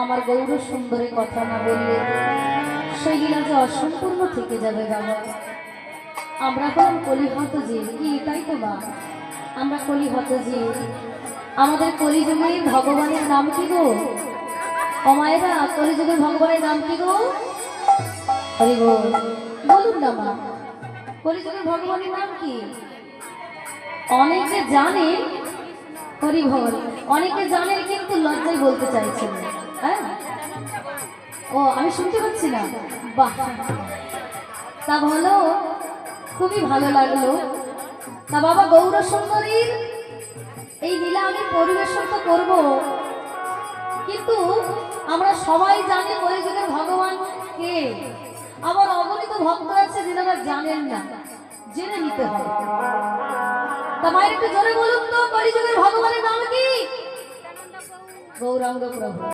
আমার গৌর সুন্দরের কথা না বললে সেই লীলা যে অসম্পূর্ণ থেকে যাবে বাবা। আমরা হলাম কলিহত যে কি, তাই তো মা? আমরা কলিহত যে, আমাদের কলিযুগের ভগবানের নাম কি গো? অমায়েরা, কলিযুগের ভগবানের নাম কি গো? হরি বল, বলুন না মা, কলিযুগের ভগবানের নাম কি? অনেকে জানে, হরি বল, অনেকে জানে কিন্তু লজ্জায় বলতে চাইছেন। হ্যাঁ, ও আমি শুনতে পাচ্ছি না। বাহ, তা ভালো, খুবই ভালো লাগলো। তা বাবা গৌর সুন্দরীর এই লীলা আমি পরিবেশন তো করব, কিন্তু আমরা সবাই জানি কলিযুগের ভগবান কে। আবার অগণিত ভক্ত আছে যারা জানেন না, জেনে নিতে হবে। তা মায়ের একটু জোরে বলুন তো, কলিযুগের ভগবানের নাম কি? গৌরাঙ্গ প্রভু।